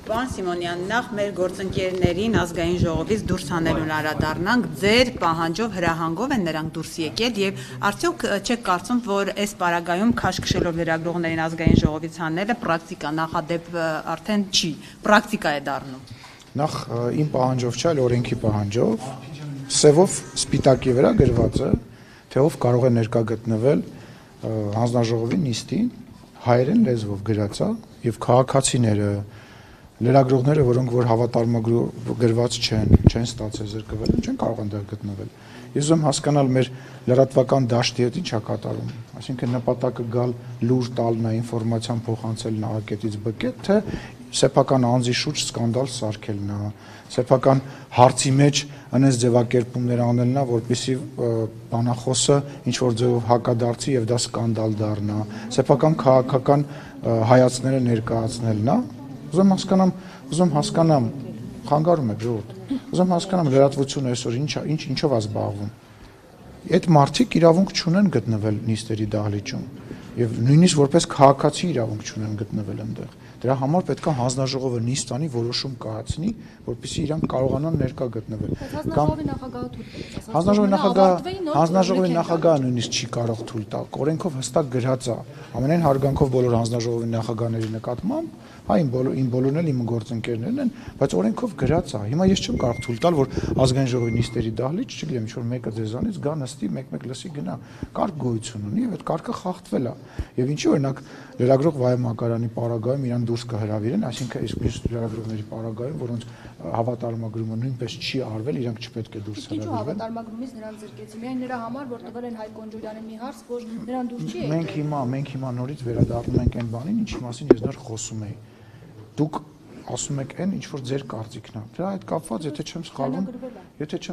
Պարոն Սիմոնյան, նախ մեր գործընկերներին ազգային ժողովից դուրս հանելուն անդրադառնանք, ձեր պահանջով հրահանգով են նրանք դուրս եկել եւ արդյոք չեք կարծում, որ այս պարագայում քաշքշելով լրագրողներին ազգային ժողովից հանելը պրակտիկա նախադեպ արդեն չի, պրակտիկա է դառնում։ Նախ իմ պահանջով չէ, այլ օրենքի պահանջով, սևով սպիտակի վրա գրված է, թե ով կարող է ներկա գտնվել հանձնաժողովի նիստին, հայերեն լեզվով գրած է եւ քաղաքացիները լրագրողները, որոնք որ հավատարմագրված չեն ստացել զրկվել, չեն կարող այնտեղ գտնվել։ Ես ուզում հասկանալ մեր լրատվական դաշտի հետ ինչ է կատարում, այսինքն նպատակը գալ լուր տալն է, ինֆորմացիան փոխանցելն է A-կետից B-կետ, թե սեփական անձի շուրջ սկանդալ սարքելն է, սեփական հարցի մեջ այնպես ձևակերպումներ անելն է, որպեսզի բանախոսը ինչ որ ձևով հակադարձի եւ դա սկանդալ դառնա, սեփական քաղաքական հայացքները ներկայացնելն է։ Ուզում հասկանամ, խանգարում եք ժողովուրդ, ուզում հասկանամ լրատվությունը այսօր ինչով է զբաղվում։ Այդ մարդիկ իրավունք չունեն գտնվել նիստերի դահլիճում եւ նույնիսկ որպես քաղաքացի իրավունք չունեն գտնվել այնտեղ։ Դրա համար պետք է հանձնաժողովը նիստ անի, որոշում կայացնի, որպեսզի իրանք կարողանան ներկա գտնվել։ Հանձնաժողովի նախագահը նույնիսկ չի կարող թույլ տալ։ Օրենքով հստակ գրած է, ամենայն հարգանքով բոլոր հանձնաժողովի նախագահների նկատմամբ, հա իմ բոլորն էլ իմ գործընկերներն են, բայց օրենքով գրած է։ Հիմա ես չեմ կարող թույլ տալ, որ ազգային ժողովի նիստերի դահլիճ, չգիտեմ, ինչ որ մեկը ձեզանից գա նստի, մեկ լսի գնա։ Կարգ գոյություն ունի եւ այդ կարգը խախտվել է։ Եվ ինչի օրինակ լրագրող Վայո Մակարյանի պարագայում իրան դուրս կհրավիրեն, այսինքն իսկ լրագրողների պարագայում, որոնց հավատարմագրումը նույնպես չի արվել, իրանք չպետք է դուրս հրավիրվեն։ Ինչու հավատարմագրումից նրան զրկեցին։ Միայն նրա համար, որ տվել են Հայկ Կոնջորյանի մի հարց, որ նրան դուրս չի եկել։ Մենք հիմա նորից վերադառնում ենք այն բանին, ինչի մասին ես նոր խոսում էի։ Դուք ասում եք այն, ինչ որ ձեր կարծիքն է։ Դրա հետ կապված, եթե չեմ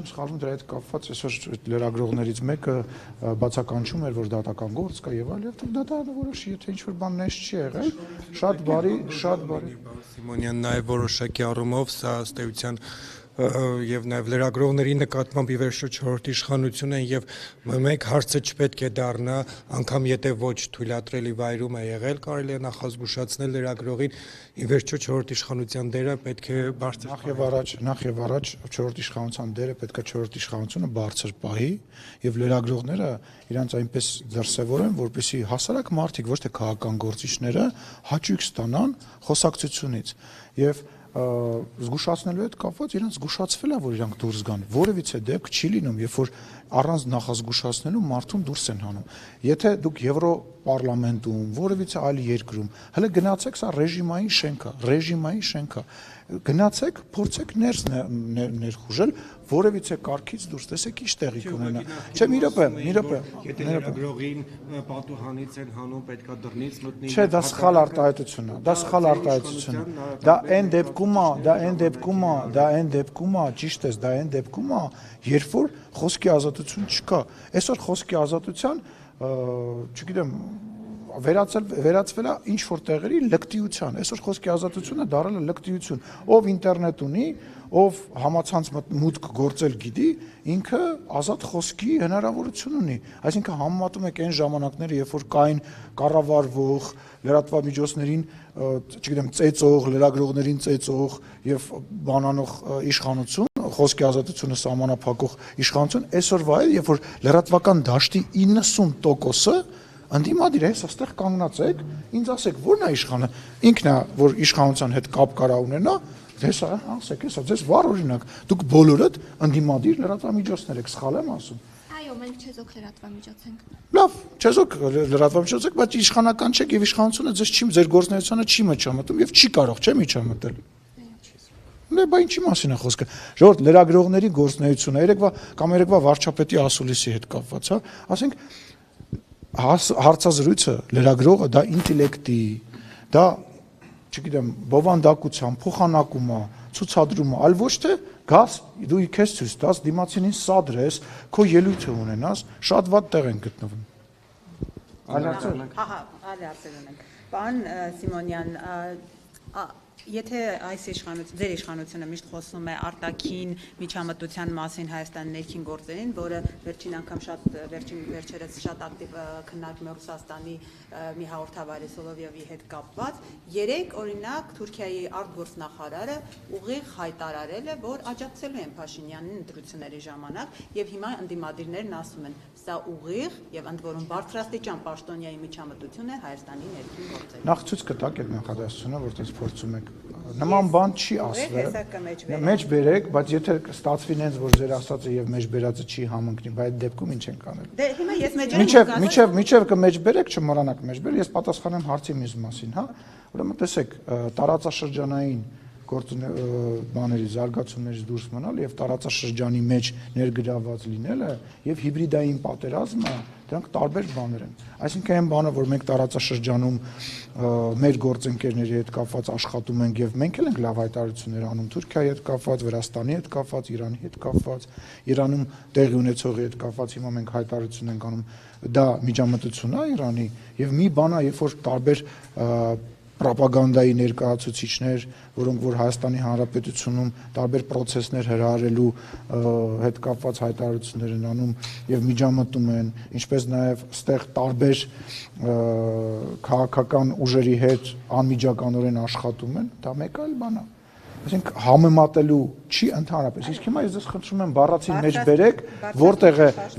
սխալվում, դրա հետ կապված այսօր լրագրողներից մեկը բացականչում էր, որ դատական գործ կա եւ այլ, եւ դատարանը որոշի, եթե ինչ որ բան նես չի եղել, շատ բարի։ Սիմոնյան նաև որոշակի առումով սա ըստ էության եւ նաեւ լրագրողների նկատմամբ ի վերջո 4-րդ իշխանություն են եւ մեկ հարցը չպետք է դառնա անգամ եթե ոչ թույլատրելի վայրում է եղել կարելի է նախազգուշացնել լրագրողին ի վերջո 4-րդ իշխանության դերը պետք է բարձր նախ եւ առաջ 4-րդ իշխանության դերը պետք է 4-րդ իշխանությունը բարձր պահի եւ լրագրողները իրանց այնպես դրսեւորեն որպեսզի հասարակ մարդիկ ոչ թե քաղաքական գործիչները հաճույք ստանան խոսակցությունից եւ զգուշացնելու հետ կապված իրանց զգուշացվել է որ իրանք դուրս գան որևիցե դեպք չի լինում երբ որ առանց նախազգուշացնելու մարդուն դուրս են հանում եթե դուք Եվրոպարլամենտում որևիցե այլ երկրում հələ գնացեք սա ռեժիմային շենք է գնացեք փորձեք ներխուժել որևիցե կարգից դուրս տեսեք ինչ տեղի կունենա չէ մի րոպե եթե լրագրողին պատուհանից են հանում պետքա դռնից մտնի չէ դա սխալ արտահայտություն է դա այն դեպքում է ճիշտ է դա այն դեպքում է երբ որ խոսքի ազատություն չկա այսօր խոսքի ազատության չգիտեմ վերածվել է ինչ որ տեղերի լկտիության այսօր խոսքի ազատությունը դարել է լկտիություն ով ինտերնետ ունի ով համացանց մուտք գործել գիտի ինքը ազատ խոսքի հնարավորություն ունի այսինքն համեմատում եք այն ժամանակները երբ որ կային կառավարվող լրատվամիջոցներին չգիտեմ ծեծող լրագրողներին ծեծող եւ բանանող իշխանություն խոսքի ազատությունը սահմանափակող իշխանություն այսօրվա է երբ որ լրատվական դաշտի 90%-ը Անդիմադիր է, այստեղ կանգնած եք, ինձ ասեք, ո՞րն է իշխանը, ինքն է, որ իշխանության հետ կապ կարա ունենա, հեսա, ասեք, հեսա, ձեզ վառ օրինակ, դուք բոլորդ անդիմադիր լրատվամիջոցներ եք, սխալ եմ ասում։ Այո, մենք չեզոք լրատվամիջոց ենք։ Լավ, չեզոք լրատվամիջոց եք, բայց իշխանական չեք եւ իշխանությունը ձեզ չի, ձեր գործունեությանը չի միջամտում եւ չի կարող, չէ՞ միջամտել։ Բա ինչի մասին է խոսքը։ Ժողովուրդ լրագրողների գործունեությունը երեկվա վարչապետի ասուլիսի հետ կապված, հա, ասենք հարցազրույցը լրագրողը դա ինտելեկտի, դա չգիտեմ, բովանդակության, փոխանակում է, ցուցադրում է, այլ ոչ թե գաս դու քեզ ցույց տաս, դիմացինին սադրես, քո ելույթը ունենաս, շատ վատ տեղ են գտնվում։ Այլ հարցեր ունենք։ Պարոն Սիմոնյան, Եթե ձեր իշխանությունը միշտ խոսում է արտաքին միջամտության մասին Հայաստանի ներքին գործերին, որը վերջին անգամ վերջերս շատ ակտիվ քննարկում է Ռուսաստանի մի հաղորդավարի Սոլովյովի հետ կապված, երեք օրինակ Թուրքիայի արտգործնախարարը ուղիղ հայտարարել է, որ աջակցելու են Փաշինյանին ընտրությունների ժամանակ, եւ հիմա ընդդիմադիրներն ասում են, սա ուղիղ եւ ընդ որում բարձրաստիճան պաշտոնյայի միջամտություն է Հայաստանի ներքին գործերին։ Նախ ցույց կտակ այդ նախադասությունը, որտեղ փորձում եք նման բան չի ասվել։ Մեջ բերեք, բայց եթե ստացվի նենց, որ ձեր ասածը եւ մեջ բերածը չի համընկնի, բայց այդ դեպքում ինչ ենք անել։ Դե հիմա ես մեջ Միջև կմեջ բերեք, չմոռանաք մեջ բերել, ես պատասխանեմ հարցի մյուս մասին, հա։ Ուրեմն տեսեք, տարածաշրջանային բաների զարգացումներից դուրս մնալ եւ տարածաշրջանի մեջ ներգրաված լինելը եւ հիբրիդային պատերազմը դրանք տարբեր բաներ են։ Այսինքն այն բանը, որ մենք տարածաշրջանում մեր գործընկերների հետ կապված աշխատում ենք եւ մենք էլ ենք լավ հայտարարություններ անում Թուրքիայի հետ կապված, Վրաստանի հետ կապված, Իրանի հետ կապված, Իրանում տեղի ունեցողի հետ կապված հիմա մենք հայտարարություն ենք անում, դա միջամտություն է Իրանի եւ մի բան է, երբ որ տարբեր պրոպագանդայի ներկայացուցիչներ, որոնք որ Հայաստանի Հանրապետությունում տարբեր process-ներ հրահարելու հետ կապված հայտարարություններ են անում եւ միջամտում են, ինչպես նաեւ ստեղ տարբեր քաղաքական ուժերի հետ անմիջականորեն աշխատում են, դա մեկ այլ բան է։ Այսինքն համեմատելու չի ընդհանրապես։ Իսկ հիմա ես ձեզ խնդրում եմ բառացին մեջ բերեք,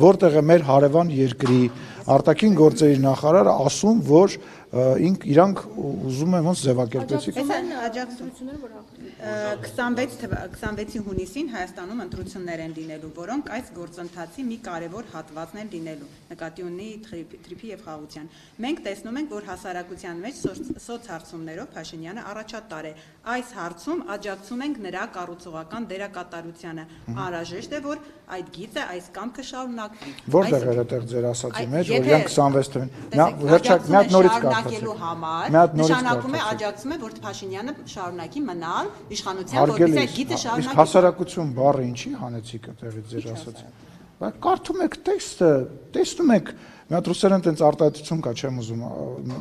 որտեղ է մեր հարևան երկրի արտաքին գործերի նախարարը ասում, որ իրանք ուզում են ոնց ձևակերպեցիք։ 26-ի հունիսին Հայաստանում ընտրություններ են լինելու, որոնք այս գործընթացի մի կարևոր հատվածն են լինելու, նկատի ունի թրիփի եւ խաղաղության։ Մենք տեսնում ենք, որ հասարակության մեջ սոցհարցումներով Փաշինյանը առաջատար է։ Այս հարցում աջակցում ենք նրա կառուցողական դերակատարությանը։ Անհրաժեշտ է, որ այդ գիծը, այս կամքը շարունակվի։ Որտեղ էր այդտեղ ձեր ասացի մեջ, որ իրանք 26 թվին։ Վերջակ մի հատ նորից շարունակելու համար նշանակում է աջակցում է, որ Փաշինյանը շարունակի մնալ իշխանության, որպես այդ գիծը շարունակի։ Իսկ հասարակություն բառը ինչի հանեցիք այդտեղից ձեր ասացի։ Բայց կարդում եք տեքստը, տեսնում եք, մի հատ ռուսերեն տենց արտահայտություն կա, չեմ ուզում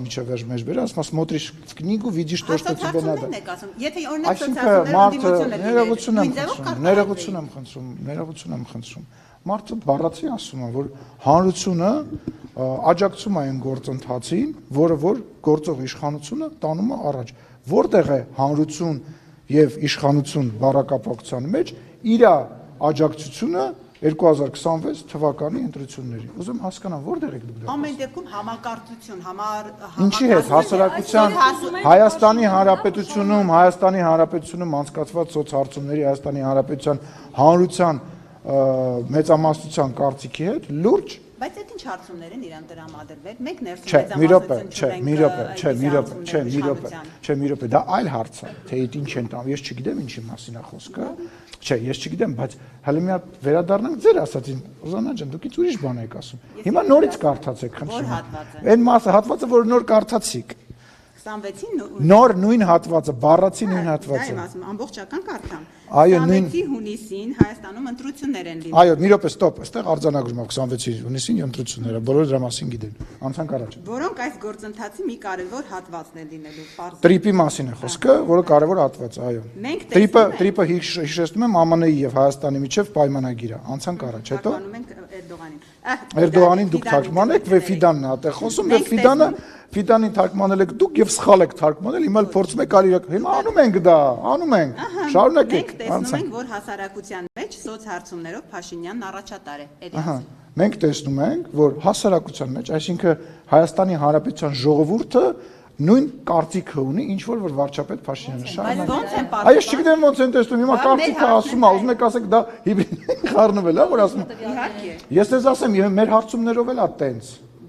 միջև վերջ մեջ բերել, ասում смотришь в книгу, видишь то, что тебе надо։ Եթե օրինակ սոցիալները ներողություն եմ խնդրում։ Մարդը բառացի ասում է, որ հանրությունը աջակցում է այն գործընթացին, որը որ գործող իշխանությունը տանում է առաջ։ Որտեղ է հանրություն եւ իշխանություն բառակապակցության մեջ իր աջակցությունը 2026 թվականի ընտրությունների։ Ուզում հասկանամ, որտեղ եք դուք դա։ Ամեն դեպքում համակարգություն, Ինչի հետ հասարակության Հայաստանի Հանրապետությունում անցկացված սոցհարցումների Հայաստանի Հանրապետության հանրության մեծամասնության կարծիքի հետ լուրջ։ Բայց այդ ինչ հարցումներ են իրան տրամադրվել։ Մեկ Չէ, դա այլ հարց է, թե այդ ինչ են տամ, ես չգիտեմ ինչի մասին է խոսքը։ Չէ, ես չգիտեմ, բայց հələ մի հատ վերադառնանք ձեր ասածին, Օզանա ջան, դուք ինչ ուրիշ բան եք ասում։ Հիմա նորից կարդացեք, խնդրում եմ։ Այն հատվածը, որ նոր կարդացիք։ 26-ին նոր նույն հատվածը, բառացի նույն հատվածը։ Դա եմ ասում, ամբողջական կարդամ։ Այո, 26-ի հունիսին Հայաստանում ընտրություններ են լինելու։ Այո, մի րոպե, ստոպ, այստեղ արձանագրում է 26-ի հունիսին ընտրությունները, բոլորը դրա մասին գիտեն։ Անցանք առաջ։ Որոնք այս գործընթացի մի կարևոր հատվածն են լինելու։ Տրիպի մասին է խոսքը, որը կարևոր հատված է, այո։ Տրիպը հիշեցնում եմ ԱՄՆ-ի եւ Հայաստանի միջև պայմանագիր է։ Անցանք առաջ, հետո Էրդողանին դուք թարգմանեք, Ֆիդանն է այդտեղ խոսում, եւ Ֆիդանին թարգմանել եք դուք եւ սխալ եք թարգմանել, հիմա էլ փորձում եք արիրակ։ Հիմա անում ենք դա, անում ենք։ Շարունակեք։ Մենք տեսնում ենք, որ հասարակության մեջ սոցհարցումներով Փաշինյանն առաջատար է։ Մենք տեսնում ենք, որ հասարակության մեջ, այսինքն Հայաստանի Հանրապետության ժողովուրդը նույն կարծիքը ունի, ինչ որ վարչապետ Փաշինյանը շարունակում։ Այո, ես չգիտեմ ոնց են տեսնում, հիմա կարծիքը ասում է, ուզում եք ասեք դա հիբրիդ խառնվել է, որ ասում է։ Իհարկե։ Ես դες ասեմ, մեր հարցումներով էլ է տենց։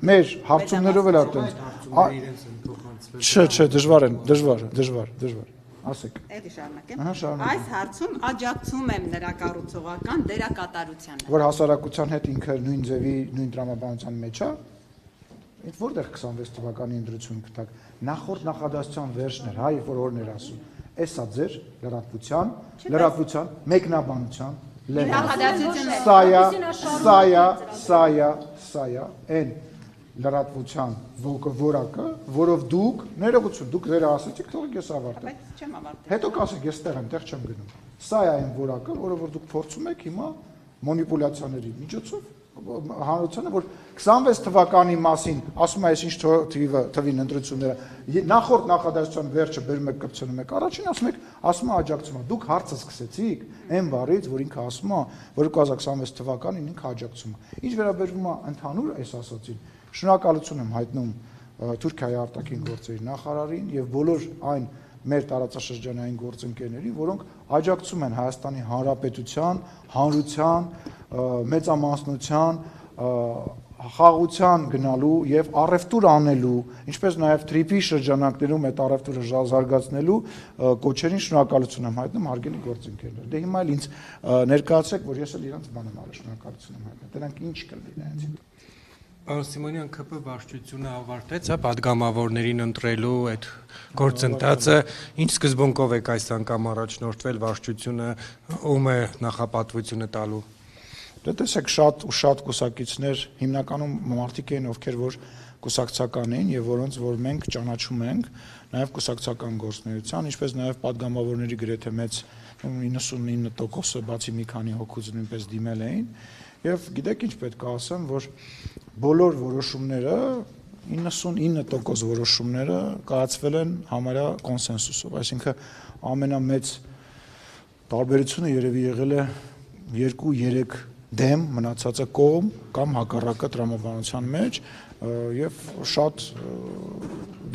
Մեր հարցումներով էլ է տենց։ Չէ, դժվար։ Ասեք։ Էդի շարունակեմ։ Այս հարցում աջակցում եմ նրա կառուցողական դերակատարությանը։ Որ հասարակության հետ ինքը նույն ձևի, նույն տրամաբանության մեջ է։ Այդ որտեղ 26 թվականի ընտրություն կտակ։ Նախորդ նախադասության վերջն էր, հա, երբ որ օրներ ասում։ Էսա ձեր լրատվության, մեկնաբանության, նախադասությունները։ Սայա, այն լրատվության որակը, որով դուք ներողություն, դուք ձեր ասացիք, թողեք ես ավարտեմ։ Բայց չեմ ավարտել։ Հետո կասեք, ես տեղ չեմ գնում։ Սա է այն որակը, որը որ դուք փորձում եք հիմա մանիպուլյացիաների միջոցով հանրությանը, որ 26 թվականի մասին ասում է, այսինչ թվին ընտրությունները նախորդ նախադասության վերջը բերում եք կպցնում եք առաջին, ասում է աջակցում է։ Դուք հարցը սկսեցիք այն բառից, որ ինքը ասում է, որ 2026 թվականին ինքը աջակցում է։ Ինչ վերաբերում է ընդհանուր այս ասացին, շնորհակալություն եմ հայտնում Թուրքիայի արտաքին գործերի նախարարին եւ բոլոր այն մեր տարածաշրջանային գործընկերներին, որոնք աջակցում են Հայաստանի Հանրապետության, հանրության, մեծամասնության, խաղաղության գնալու եւ առևտուր անելու, ինչպես նաեւ տրիպի շրջանակներում այդ առևտուրը զարգացնելու կոչերին շնորհակալություն եմ հայտնում հարգելի գործընկերներ։ Դե հիմա էլ ինձ ներկայացրեք, որ ես էլ իրանց բանը մարը շնորհակալություն եմ հայտնում։ Դրանք ինչ կլինի այնց։ Պարոն Սիմոնյան, ԿՊ վարչությունը ավարտեց, падգամավորներին ընտրելու այդ գործընթացը, ինչ սկզբունքով եք այս անգամ առաջնորդվել վարչությունը, ում է նախապատվությունը տալու։ Դե տեսեք, շատ կուսակիցներ, հիմնականում մարդիկ էին, ովքեր որ կուսակցական էին եւ որոնց որ մենք ճանաչում ենք, նաեւ կուսակցական գործունեության, ինչպես նաեւ падգամավորների գրեթե մեծ 99%-ը բացի մի քանի հոգուց նույնպես դիմել էին եւ գիտեք ինչ պետք է ասեմ, որ բոլոր որոշումները 99% որոշումները կայացվել են համարյա կոնսենսուսով, այսինքն ամենամեծ տարբերությունը երևի եղել է 2-3 դեմ մնացածը կողմ կամ հակառակը տրամաբանության մեջ եւ շատ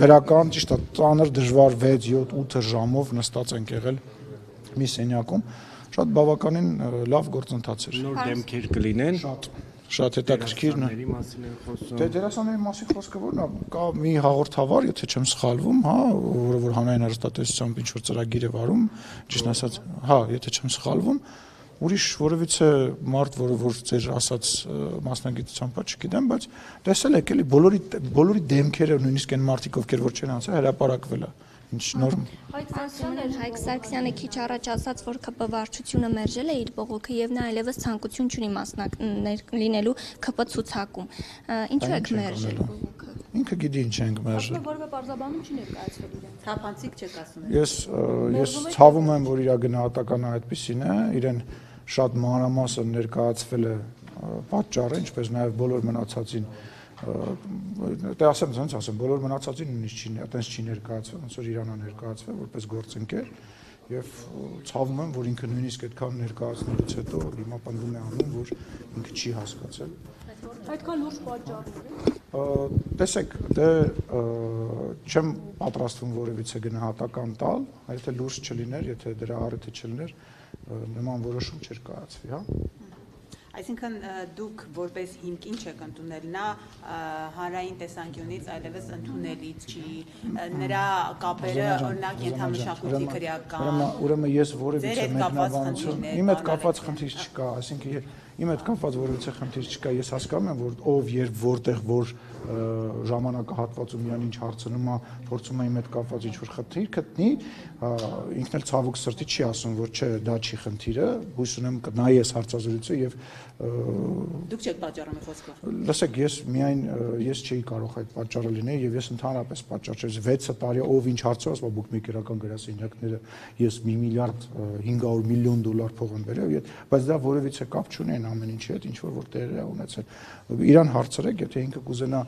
դրական, ճիշտ է, ծանր դժվար 6-7-8 ժամով նստած ենք եղել մի սենյակում, շատ բավականին լավ գործընթաց էր։ Նոր դեմքեր կլինեն։ Շատ հետաքրքիր է։ Դե դերասանների մասին խոսքը որն է, կա մի հաղորդավար, եթե չեմ սխալվում, հա, որ հանրային հեռուստատեսությամբ ինչ որ ծրագիր է վարում, ճիշտ ասած, հա, եթե չեմ սխալվում, ուրիշ որևիցե մարդ, որը որ ձեր ասած մասնագիտությամբ չգիտեմ, բայց տեսել եք էլի բոլորի դեմքերը, նույնիսկ այն մարդիկ, ովքեր որ չեն անցել, հրապարակվել է։ Ինչ նոր Հայկ Սարգսյանը քիչ առաջ ասաց, որ ԿՊ վարչությունը մերժել է իր բողոքը եւ նա այլևս ցանկություն չունի մասնակցել լինելու ԿՊ ցուցակում։ Ինչու եք մերժել բողոքը։ Ինքը գիտի ինչ ենք մերժել։ Որևէ բարձաբանում չի ներկայացվել իրեն։ Թափանցիկ չեք ասում։ Ես ցավում եմ, որ իր գնահատականը այդպեսին է, իրեն շատ մանրամասն ներկայացվել է պատճառը, ինչպես նաեւ բոլոր մնացածին դե ասեմ, ոնց ասեմ, բոլոր մնացածին նույնիսկ չի, այտենց չի ներկայացվել, ոնց որ Իրանա ներկայացվել որպես գործընկեր եւ ցավում եմ, որ ինքը նույնիսկ այդքան ներկայացնելուց հետո հիմա պնդում է անում, որ ինքը չի հասկացել։ Այդքան լուրջ պատճառներ։ Տեսեք, դե չեմ պատրաստվում որևիցե գնահատական տալ, եթե լուրջ չլիներ, եթե դրա առիթը չլիներ, նման որոշում չէր կայացվի, հա։ Այսինքն դուք որպես հիմք ինչ եք ընդունել, նա հանրային տեսանկյունից այլևս ընդունելից չի, նրա կապերը օրինակ ենթամշակույթի քրեական։ Ուրեմն ես որևիցե մեկնաբանություն, իմ հետ կապված խնդիր չկա, այսինքն իմ հետ կապված որևիցե խնդիր չկա, ես հասկանում եմ, որ ով երբ որտեղ որ ժամանակահատվածում իրան ինչ հարցնում է, փորձում է իմ հետ կապված ինչ որ խնդիր գտնի, ինքն էլ ցավոք սրտի չի ասում, որ չէ, դա չի խնդիրը, հույս ունեմ կնայի ես հարցազրույցը եւ Դուք չեք պատճառում եք խոսքով։ Լսեք, ես չէի կարող այդ պատճառը լինել եւ ես ընդհանրապես պատճառ չէի 6 տարի ով ինչ հարցը ասում բուկմեյքերական գրասենյակները ես 1 միլիարդ 500 միլիոն դոլար փող եմ բերել, բայց դա որևիցե կապ չունի այն ամեն ինչի հետ, ինչ որ տեղի է ունեցել։ Իրան հարցրեք, եթե ինքը կուզենա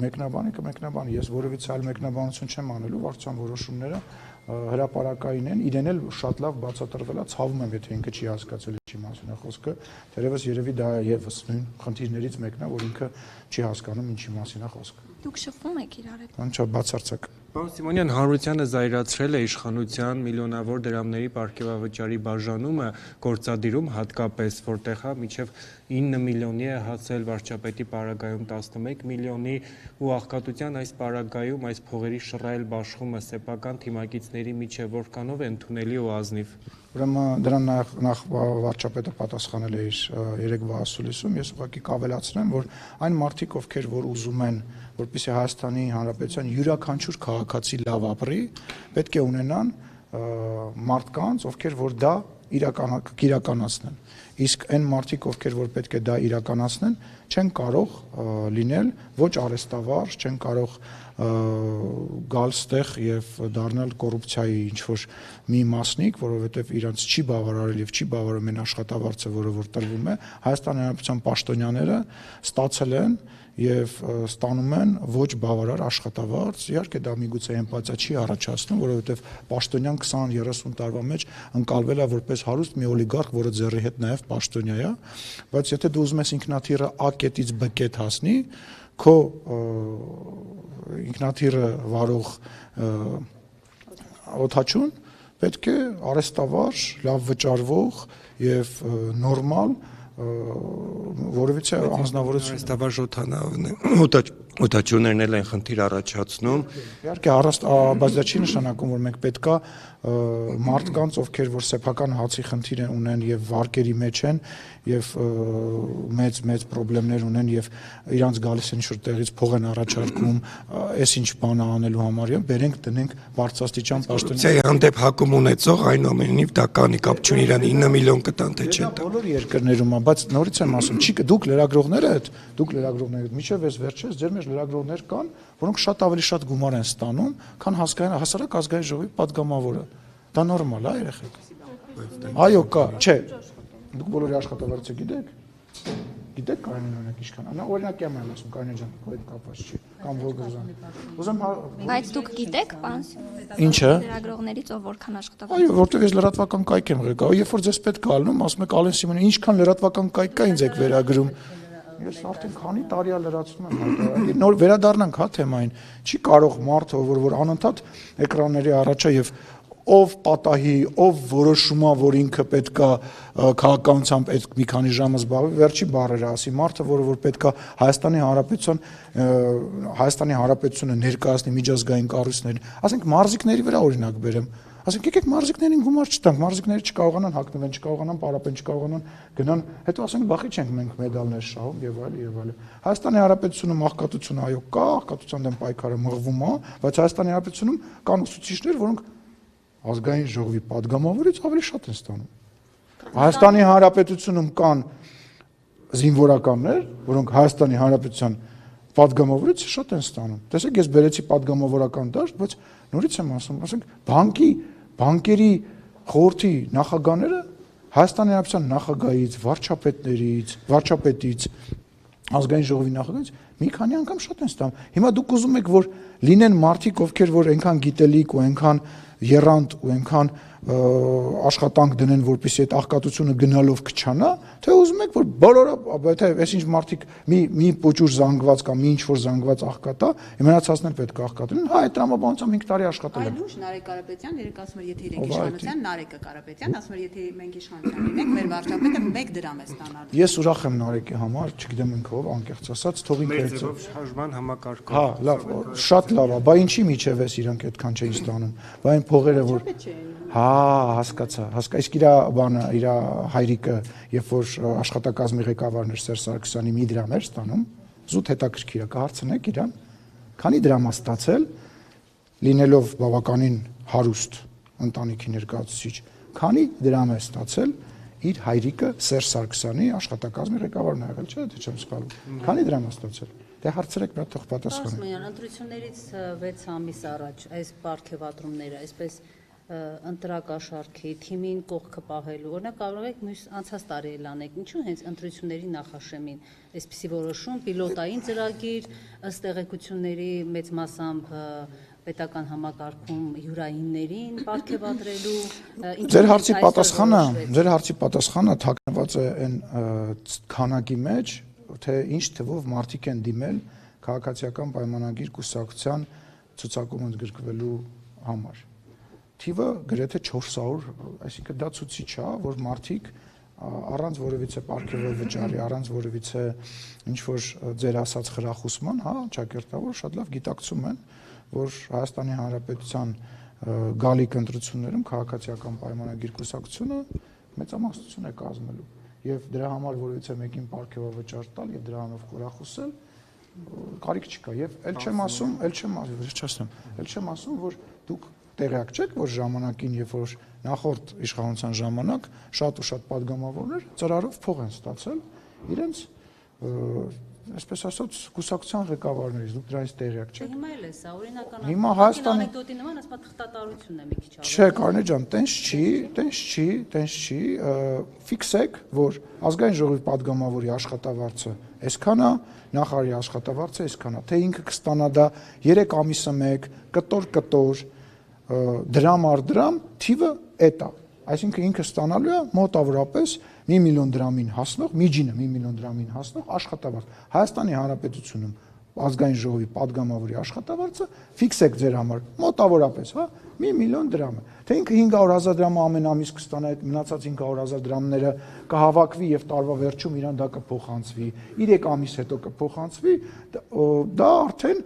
մեկնաբանի, ես որևիցե այլ մեկնաբանություն չեմ անելու, վարչության որոշումները հրապարակային են, իրեն էլ շատ լավ բացատրվել է, ցավում եմ, եթե ինքը չի հասկացել ինչի մասին է խոսքը, թերևս երևի դա եւս նույն խնդիրներից մեկն է, որ ինքը չի հասկանում ինչի մասին է խոսքը։ Դուք շփվում եք իրար հետ։ Անչա բացարձակ։ Պարոն Սիմոնյան, հանրությանը զայրացրել է իշխանության միլիոնավոր դրամների պարգևավճարի բաժանումը գործադիրում հատկապես, որտեղ հա մինչև 9 միլիոնի է հասել վարչապետի պարագայում 11 միլիոնի ու աղքատության այս պարագայում այս փողերի շռայլ բաշխումը սեփական թիմակիցների միջև որքանով է ընդունելի ու ազնիվ։ Ուրեմն դրան նախ վարչապետը պատասխանել է իր երեկվա ասուլիսում, ես ուղղակի կավելացնեմ, որ այն մարդիկ, ովքեր որ ուզում են, որպեսզի Հայաստանի Հանրապետության յուրաքանչյուր քաղաքացի լավ ապրի, պետք է ունենան մարդկանց, ովքեր որ դա իրականացնեն։ Իսկ այն մարդիկ, ովքեր որ պետք է դա իրականացնեն, չեն կարող լինել ոչ արեստավար, չեն կարող գալ ստեղ եւ դառնալ կոռուպցիայի ինչ որ մի մասնիկ, որովհետեւ իրանց չի բավարարել եւ չի բավարարում այն աշխատավարձը, որը որ տրվում է, Հայաստանի Հանրապետության պաշտոնյաները ստացել են եւ ստանում են ոչ բավարար աշխատավարձ, իհարկե դա միգուցե էմպաթիա չի առաջացնում, որովհետեւ պաշտոնյան 20-30 տարվա մեջ ընկալվել է որպես հարուստ մի օլիգարխ, որը ձեռի հետ նաեւ պաշտոնյա է, բայց եթե դու ուզում ես ինքնաթիռը A կետից B կետ հասնի, քո ինքնաթիռը վարող օդաչուն պետք է արեստավար, լավ վճարվող եւ նորմալ որովհետեւ անձնավորություն ստավաժոթանավն օդաչուներն էլ են խնդիր առաջացնում իհարկե բայց դա չի նշանակում որ մենք պետքա մարդկանց ովքեր որ սեփական հացի խնդիր ունեն եւ վարկերի մեջ են եւ մեծ խնդիրներ ունեն եւ իրանց գալիս են ինչ-որ տեղից փող են առաջարկում այս ինչ բան անելու համար եւ բերենք տնենք բարձրաստիճան պաշտոնյա հանդեպ հակում ունեցող այնուամենայնիվ դա կանի կապ չունի իրան 9 միլիոն կտան թե չէ դա բոլոր երկրներում է բայց նորից եմ ասում չի դուք լրագրողները միջև այս վերջերս ձեր մեջ լրագրողներ կան որոնք շատ ավելի շատ գումար են ստանում քան հասարակ ազգային ժողովի падգամավորը դա նորմալ է երեխեք այո կա չէ դուք բոլորի աշխատավարձը գիտեք Կարինեն օրինակ ինչքան նա օրինակ եմ ասում Կարինեն ջան քո հետ կապված չի կամ Վոլգոզան ուզեմ բայց դուք գիտեք պանս ինչը լրագրողներից ով որքան աշխատավարձ այո որտեվ ես լրատվական կայք եմ ղեկավար երբ որ ձեզ պետք է ալնում ասում եք Ալեն Սիմոնյան ինչքան լրատվական կայք կա ինձ եք վերագրում ես արդեն քանի տարի է լրացնում եմ նոր վերադառնանք հա թեմային չի կարող մարդը որ անընդհատ էկրանների առաջ է եւ ով պատահի ով որոշումա որ ինքը պետքա քաղաքականությամբ այդ մի քանի ժամը զբաղվի վերջի բառերը ասի մարդը որ պետքա Հայաստանի Հանրապետությունը ներկայացնի միջազգային կառույցներին ասենք մարզիկների վրա օրինակ բերեմ ասենք եկեք մարզիկներին գումար չտանք մարզիկները չկարողանան հագնվեն չկարողանան պարապեն չկարողանան գնան հետո ասենք բախի չենք մենք մեդալներ շահում եւ այլ Հայաստանի Հանրապետությունը աղքատությունը այո կա աղքատության դեմ պայքարը մղվում է բայց Հայաստանի Հանրապետությունում կան ուսուցիչներ որոնք ազգային ժողովի падգամավորից ավելի շատ են ստանում Հայաստանի Հանրապետությունում կան զինվորականներ որոնք Հայաստանի Հանրապետության падգամավորից շատ են ստանում տեսեք ես բերեցի падգամավորական դաշտ բայց նորից եմ ասում ասենք բանկերի խորհրդի նախագահները Հայաստանի Հանրապետության նախագահից վարչապետից ազգային ժողովի նախագահից մի քանի անգամ շատ են ստանում հիմա դուք ուզում եք որ լինեն մարդիկ ովքեր որ այնքան գիտելիք ու այնքան երանգ ու այնքան աշխատանք դնեն որպեսզի այդ աղքատությունը գնալով կչանա թե ուզում եք որ բոլորը եթե այսինչ մարդիկ մի փոճուր զանգված կամ մի ինչ որ զանգված աղքատա մնացածն էլ պետք է աղքատեն հա այդ տրամաբանությամբ 5 տարի աշխատել եմ այլուշ Նարեկ Կարապետյան երեք ասում էր եթե իրենք իշխանության Նարեկը Կարապետյան ասում էր եթե մենք իշխանության լինենք մեր վարչապետը 1 դրամ է ստանալու ես ուրախ եմ Նարեկի համար չգիտեմ ինքը ով անկեղծ ասած թողին կերծով շարժման համակարգով հա լավ շատ լավ է բա ինչի միջև էս իրանք այդքան չէին ստանում բա այն փողերը որ հա հասկացա իսկ իր բանը իր հայրիկը երբ որ աշխատակազմի ղեկավարն էր Սերժ Սարգսյանի մի դրամ էր ստանում զուտ հետաքրքիր է կհարցնեք իրան քանի դրամ է ստացել լինելով բավականին հարուստ ընտանիքի ներկայացուցիչ քանի դրամ է ստացել իր հայրիկը Սերժ Սարգսյանի աշխատակազմի ղեկավարն է եղել չէ թե չեմ սխալվում քանի դրամ է ստացել դե հարցրեք նա թող պատասխանի Ասմյան ընտրություններից 6 ամիս առաջ այս պարգևատրումները այսպես ընտրակաշառքի թիմին կողքը պահելու օրինակ կարող եք մյուս անցած տարի էլ անեք ինչու հենց ընտրությունների նախաշեմին այսպիսի որոշում պիլոտային ծրագիր ըստ տեղեկությունների մեծ մասամբ պետական համակարգում յուրայիններին պարգևատրելու Ձեր հարցի պատասխանը թաքնված է այն քանակի մեջ թե ինչ թվով մարդիկ են դիմել քաղաքացիական պայմանագիր կուսակցության ցուցակում ընդգրկվելու համար թիվը գրեթե 400 այսինքն դա ցուցիչ է որ մարդիկ առանց որևիցե պարգևի վճարի առանց որևիցե ինչ որ ձեր ասած խրախուսման հա ճակերտավոր շատ լավ գիտակցում են որ Հայաստանի Հանրապետության գալիք ընտրություններում քաղաքացիական պայմանագիր կուսակցությունը մեծամասնություն է կազմելու եւ դրա համար որևիցե մեկին պարգևի վճար տալ եւ դրանով խրախուսել կարիք չկա եւ ել չեմ ասում որ դուք տեղյակ չեք որ ժամանակին երբ որ նախորդ իշխանության ժամանակ շատ ու շատ падգամավորներ ծրարով փող են ստացել իրենց այսպես ասած կուսակցության ղեկավարներից դուք դրանից տեղյակ չեք։ Հիմա էլ է սա օրինական Հիմա Հայաստանի անեկդոտի նման ասма թղթատարությունն է մի քիչ ավելի։ Չէ, Կարինե ջան, տենց չի, ֆիքսեք, որ ազգային ժողովի падգամավորի աշխատավարձը այսքան է, նախարարի աշխատավարձը այսքան է, թե ինքը կստանա դա 3 ամիսը 1, կտոր, դրամ առ դրամ, թիվը էդ է։ Այսինքն ինքը ստանալու է մոտավորապես 1 միլիոն դրամին հասնող, միջինը 1 միլիոն դրամին հասնող աշխատավարձ։ Հայաստանի Հանրապետությունում ազգային ժողովի падգամավորի աշխատավարձը ֆիքսեք ձեր համար մոտավորապես, հա, 1 միլիոն դրամ է։ Թե ինքը 500,000 դրամը ամեն ամիս կստանա, այդ մնացած 500,000 դրամները կհավաքվի եւ տարվա վերջում իրան դա կփոխանցվի, 3 ամիս հետո կփոխանցվի, դա արդեն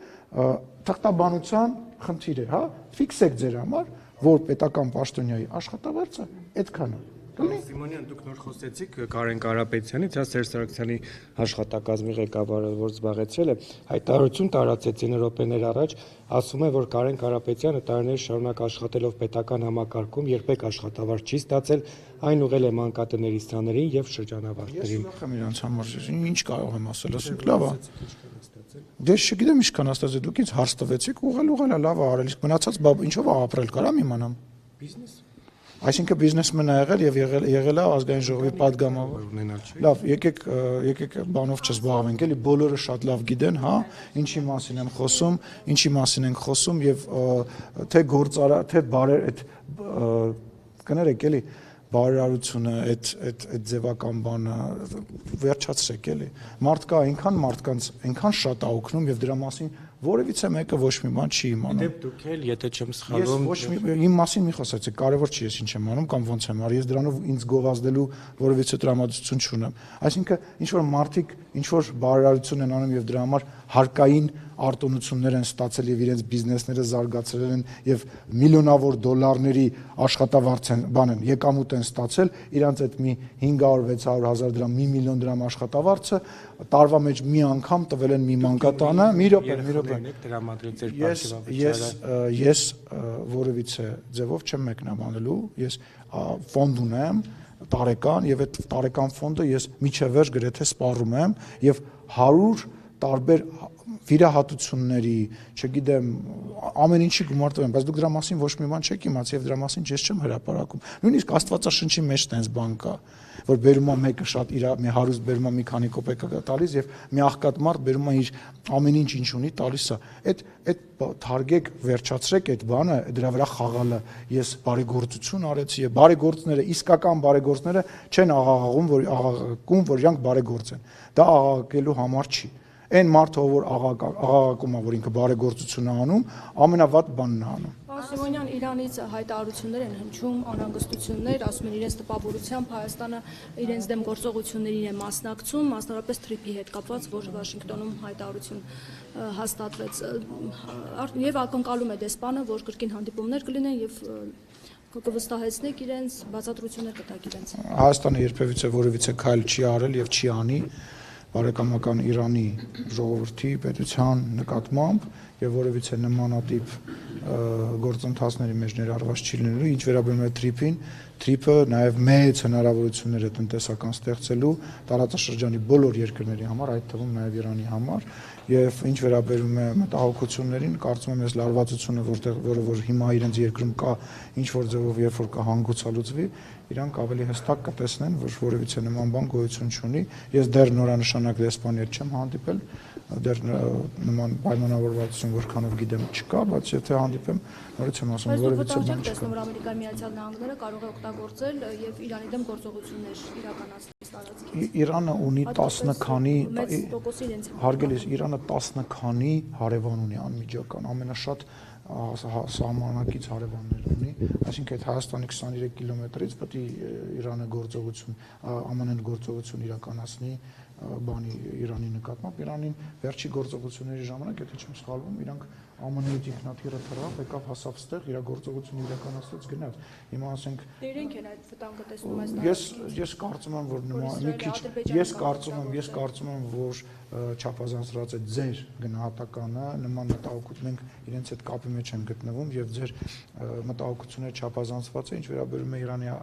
թղթաբանության խնդիր է, հա, ֆիքսեք ձեր համար, որ պետական պաշտոնյայի աշխատավարձը այդքան է։ Սիմոնյան, դուք նոր խոսեցիք Կարեն Կարապետյանից, հա Սերժ Սարգսյանի աշխատակազմի ղեկավարը, որ զբաղեցրել է, հայտարարություն տարածեց 9 րոպեներ առաջ, ասում է, որ Կարեն Կարապետյանը տարիներ շարունակ աշխատելով պետական համակարգում երբեք աշխատավարձ չի ստացել, այն ուղղել է մանկատների սաներին եւ շրջանավարտներին։ Ես ուրախ եմ իրանց համար, ինչ կարող եմ ասել, ասենք լավ է։ Դե չգիտեմ ինչքան աստած դուք ինձ հարց տվեցիք, ուղղել է, լավ է արել, իսկ մնացած ինչով է ապրել, կարամ իմանամ։ Բիզնես։ Այսինքն բիզնեսմեն է եղել եւ եղել է ազգային ժողովի падգամավոր ունենալ չի։ Լավ, եկեք բանով չզբաղվենք, էլի բոլորը շատ լավ գիտեն, հա, ինչի մասին են խոսում եւ թե գործարա, թե բարեր այդ կներեք էլի բարերարությունը, այդ ձևական բանը վերջացրեք էլի։ Մարդկա այնքան շատ է օգնում եւ դրա մասին որևիցե մեկը ոչ մի բան չի իմանում։ Դե դուք էլ, եթե չեմ սխալվում, իմ մասին մի խոսացեք, կարևոր չի ես ինչ եմ անում կամ ոնց եմ արի, ես դրանով ինձ գովազդելու որևիցե տրամադրություն չունեմ։ Այսինքն ինչ որ մարդիկ ինչ որ բարերարություն են անում եւ դրա համար հարկային արտոնություններ են ստացել եւ իրենց բիզնեսները զարգացրել են եւ միլիոնավոր դոլարների աշխատավարձ են եկամուտ են ստացել, իրանց այդ մի 500-600 հազար դրամ, 1 միլիոն դրամ աշխատավարձը տարվա մեջ մի անգամ տվել են մի մանկատանը, մի րոպե։ Ես որևիցե ձևով չեմ մեկնաբանելու, ես ֆոնդ ունեմ տարեկան եւ այդ տարեկան ֆոնդը ես միջև վերջ գրեթե սպառում եմ եւ 100 տարբեր վիրահատությունների, չգիտեմ, ամեն ինչի գումար տվեմ, բայց դուք դրա մասին ոչ մի բան չեք իմացել եւ դրա մասին ես չեմ հրապարակում։ Նույնիսկ Աստվածաշնչի մեջ տենց բան կա, որ բերում է մեկը շատ իր մի հարուստ բերում է մի քանի կոպեկա տալիս եւ մի աղքատ մարդ բերում է իր ամեն ինչ ունի տալիս է։ Այդ թարգեք վերջացրեք այդ բանը, դրա վրա խաղալը։ Ես բարեգործություն արեցի եւ բարեգործները, իսկական բարեգործները չեն աղաղակում, որ իրանք բարեգործ են։ Դա աղաղակելու համար չի։ Այն մարդը, որ աղաղակում է, որ ինքը բարեգործություն է անում, ամենավատ բանն է անում։ Սիմոնյան, Իրանից հայտարարություններ են հնչում, անհանգստություններ, ասում են իրենց տպավորությամբ Հայաստանը իրենց դեմ գործողություններին է մասնակցում, մասնավորապես թրիփի հետ կապված, որ Վաշինգտոնում հայտարարություն հաստատվեց, եւ ակնկալում է դեսպանը, որ կրկին հանդիպումներ կլինեն եւ կվստահեցնեք իրենց, բացատրություններ կտաք իրենց։ Հայաստանը երբևիցե որևիցե քայլ չի արել եւ չի անի բարեկամական Իրանի ժողովրդի պետության նկատմամբ եւ որևիցե նմանատիպ գործընթացների մեջ ներառված չի լինելու, ինչ վերաբերում է թրիփին, թրիփը նաեւ մեծ հնարավորություններ է տնտեսական ստեղծելու տարածաշրջանի բոլոր երկրների համար, այդ թվում նաեւ Իրանի համար, եւ ինչ վերաբերում է մտահոգություններին, կարծում եմ ես լարվածությունը, որը հիմա իրենց երկրում կա, ինչ որ ձևով երբ որ կհանգուցալուծվի, իրանք ավելի հստակ կտեսնեն, որ որևիցե նման բան գոյություն չունի։ Ես դեռ նորանշանակ դեսպանի հետ չեմ հանդիպել, դեռ նման պայմանավորվածություն որքանով գիտեմ չկա, բայց եթե հանդիպեմ, նորից եմ ասում, որևիցե բան չկա։ Տեսնում որ Ամերիկայի Միացյալ Նահանգները կարող է օգտագործել եւ Իրանի դեմ գործողություններ իրականացնել տարածքից։ Իրանը ունի 10 քանի մեծ տոկոսի իրենց։ Հարգելիս, Իրանը 10 քանի հարևան ունի անմիջական, ամենաշատ սահմանակից հարևաններ ունի, այսինքն այդ Հայաստանի 23 կիլոմետրից պետք է Իրանը գործողություն, ԱՄՆ-ն գործողություն իրականացնի բանի Իրանի նկատմամբ, Իրանին վերջի գործողությունների ժամանակ, եթե չեմ սխալվում, իրանք ԱՄՆ-ից ինքնաթիռը թռավ, եկավ հասավ ստեղ, իր գործողությունը իրականացրեց, գնաց։ Հիմա ասենք Իրենք են այդ վտանգը տեսնում այս ես կարծում եմ, որ մի քիչ ես կարծում եմ, որ չափազանցրած է ձեր գնահատականը, նման մտահոգություն մենք իրենց հետ կապի մեջ ենք գտնվում եւ ձեր մտահոգությունները չափազանցված է, ինչ վերաբերում է Իրանի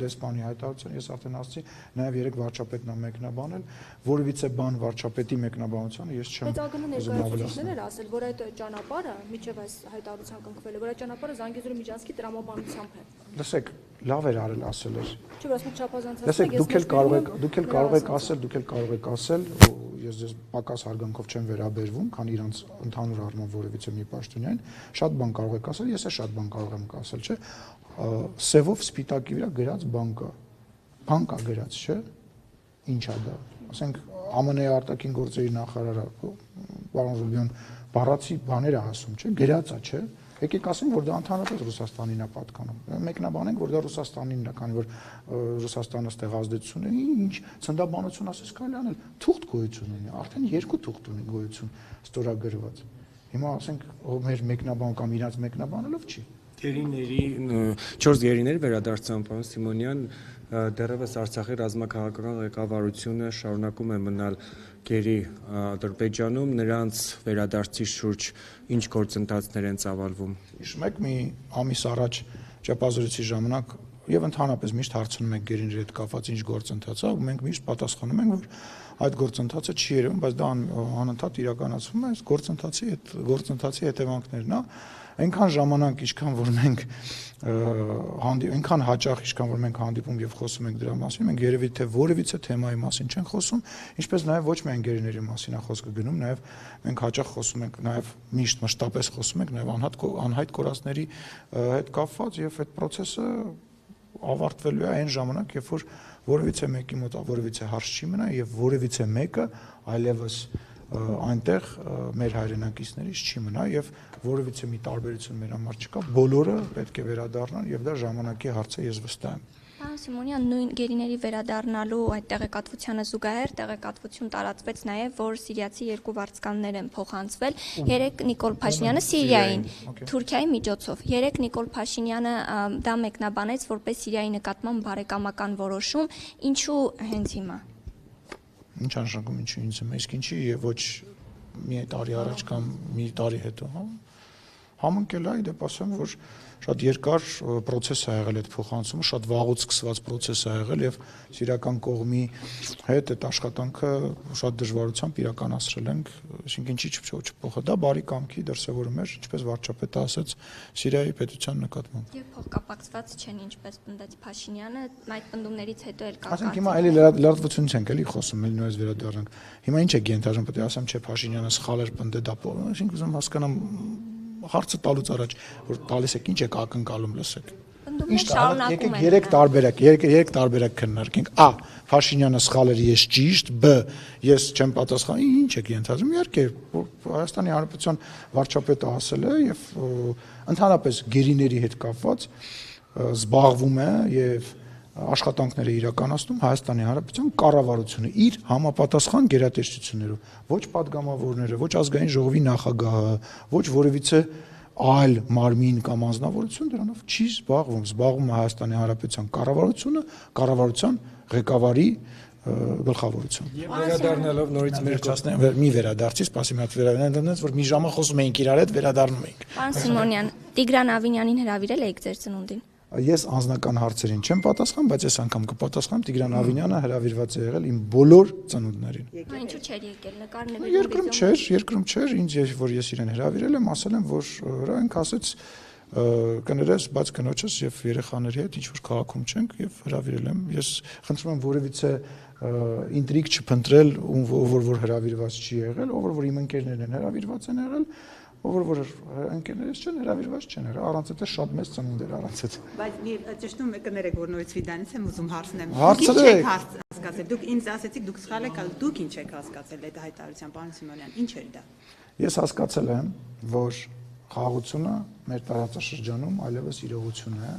դեսպանի հայտարարությանը, ես արդեն ասացի, նաեւ երեք վարչապետն է մեկնաբանել, որևիցե բան վարչապետի մեկնաբանությանը ես չեմ ներկայացուցիչներ էր ասել, որ այդ ճանապարհը միջև այս հայտարարության կնքվել է, որ այդ ճանապարհը Զանգեզուրի Միջանցքի տրամաբանությամբ է։ Լսեք, լավ էր արել ասել էր։ Չէ, ասում չափազանցած։ Լսեք, դուք էլ կարող եք ասել, ես ձեզ պակաս հարգանքով չեմ վերաբերվում, քան իրանց ընդհանուր առմամբ որևիցե մի պաշտոնյան, շատ բան կարող եք ասել, ես էլ շատ բան կարող եմ ասել, չէ՞։ Սևով սպիտակի վրա գրած բան կա գրած, չէ՞։ Ինչ է դա։ Ասենք ԱՄՆ-ի արտաքին գործերի նախարարը պարոն Զուլբյան բառացի բաներ է ասում, չէ՞, գրած է, չէ՞։ Եկեք ասենք, որ դա ընդհանրապես Ռուսաստանին է պատկանում։ Մեկնաբանենք, որ դա Ռուսաստանինն է, քանի որ Ռուսաստանը ստեղ ազդեցություն ունի, ինչ ցնդաբանություն ասես կարելի անել, թուղթ գոյություն ունի, արդեն 2 թուղթ ունի գոյություն ստորագրված։ Հիմա ասենք, մեր մեկնաբան կամ իրաց մեկնաբանելով չի։ Գերիների 4 գերիներ վերադարձան, պարոն Սիմոնյան, դեռևս Արցախի ռազմաքաղաքական ղեկավարությունը շարունակում է մնալ գերի Ադրբեջանում, նրանց վերադարձի շուրջ ինչ գործընթացներ են ծավալվում։ Հիշում եք, մի ամիս առաջ ճապազրույցի ժամանակ եւ ընդհանրապես միշտ հարցնում եք գերիների հետ կապված ինչ գործընթաց է, ու մենք միշտ պատասխանում ենք, որ այդ գործընթացը չի երևում, բայց դա անընդհատ իրականացվում է, այս գործընթացի հետևանքներն է։ Այնքան ժամանակ, ինչքան որ մենք այնքան հաճախ, ինչքան որ մենք հանդիպում եւ խոսում ենք դրա մասին, մենք երևի թե որևիցե թեմայի մասին չենք խոսում, ինչպես նաեւ ոչ միայն գերիների մասին է խոսքը գնում, նաեւ մենք հաճախ խոսում ենք, նաեւ միշտ մշտապես խոսում ենք նաեւ անհայտ կորածների հետ կապված եւ այդ process-ը ավարտվելու է այն ժամանակ, երբ որ որևիցե մեկի մոտ որևիցե հարց չի մնա եւ որևիցե մեկը այլևս այնտեղ մեր հայրենակիցներից չի մնա եւ որևիցե մի տարբերություն մեր համար չկա, բոլորը պետք է վերադառնան եւ դա ժամանակի հարց է, ես վստահ եմ։ Պարոն Սիմոնյան, նույն գերիների վերադառնալու այդ տեղեկատվությանը զուգահեռ տեղեկատվություն տարածվեց նաև, որ սիրիացի 2 վարձկաններ են փոխանցվել։ Երեք Նիկոլ Փաշինյանը Սիրիային, Թուրքիայի միջոցով։ Երեք Նիկոլ Փաշինյանը դա մեկնաբանեց որպես Սիրիայի նկատմամբ բարեկամական որոշում, ինչու հենց հիմա։ Ինչ անշանակում ինչու ինձ եմ, իսկ ինչի եւ ոչ մի տարի առաջ կամ մի տարի հետո, հա։ Համընկել է, դեպ ասեմ, որ շատ երկար process է եղել այդ փոխանցումը, շատ վաղուց սկսված process է եղել եւ սիրիական կողմի հետ այդ աշխատանքը շատ դժվարությամբ իրականացրել ենք, այսինքն ինչի չփոխա, դա բարի կամքի դրսևորում էր, ինչպես վարչապետը ասաց, Սիրիայի պետության նկատմամբ։ Եվ փոխկապակցված չեն, ինչպես պնդեց Փաշինյանը, այդ պնդումներից հետո էլ կա։ Ասենք հիմա էլի լրատվությունից ենք էլի խոսում, էլի նույնպես վերադառնանք։ Հիմա ինչ է գենթաժում, պետք է ասեմ, չէ, Փաշինյանը սխալ էր պնդել դա, այսինքն ուզում հասկանամ հարցը տալուց առաջ, որ տալիս եք, ինչ եք ակնկալում, լսեք։ Ինչ շարունակում են։ Երեք տարբերակ քննարկենք։ Ա. Փաշինյանը սխալ էր, ես ճիշտ, B. Ես չեմ պատասխան, ինչ եք ենթադրում։ Իհարկե, Հայաստանի Հանրապետության վարչապետը ասել է եւ ընդհանրապես գերիների հետ կապված զբաղվում է եւ աշխատանքները իրականացնում Հայաստանի Հանրապետության կառավարությունը իր համապատասխան գերատեսչություններով, ոչ падգամավորները, ոչ ազգային ժողովի նախագահը, ոչ որևիցե այլ մարմին կամ անձնավորություն դրանով չի զբաղվում, զբաղվում է Հայաստանի Հանրապետության կառավարությունը, կառավարության ղեկավարի գլխավորություն։ Եվ վերադառնալով նորից մեր մի վերադարձի, սպասի մի հատ վերադառնանց, որ մի ժամը խոսում էինք իրար հետ, վերադառնում էինք։ Պարոն Սիմոնյան, Տիգրան Ավինյանին հրավիրել եք ձեր ծնունդին։ Ես անձնական հարցերին չեմ պատասխան, բայց ես անգամ կպատասխանեմ Տիգրան Ավինյանը հրավիրված է եղել իմ բոլոր ծնունդներին։ Ինչու՞ չէր եկել նկարներ։ Երկրում չէր, ինձ որ ես իրեն հրավիրել եմ, ասել եմ, որ հրանք ասեց կներես, բայց կնոջս եւ երեխաների հետ ինչ որ քաղաքում չենք եւ հրավիրել եմ։ Ես խնդրում եմ որևիցե ինտրիգ չփնտրել, որ հրավիրված չի եղել, որ իմ ընկերներն են հրավիրված են եղել, որ ընկերներս չեն հրավիրված չեն եղել, առանց այդ շատ մեծ ծնունդ էր առանց այդ։ Բայց ճշտում եք կներեք, որ նորից Ֆիդանից եմ ուզում հարցնեմ։ Հարցրեք։ Հասկացել, դուք ինձ ասեցիք, դուք սխալ եք, դուք ինչ եք հասկացել այդ հայտարարության, պարոն Սիմոնյան, ինչ էր դա։ Ես հասկացել եմ, որ խաղաղությունը մեր տարածաշրջանում այլևս իրողություն է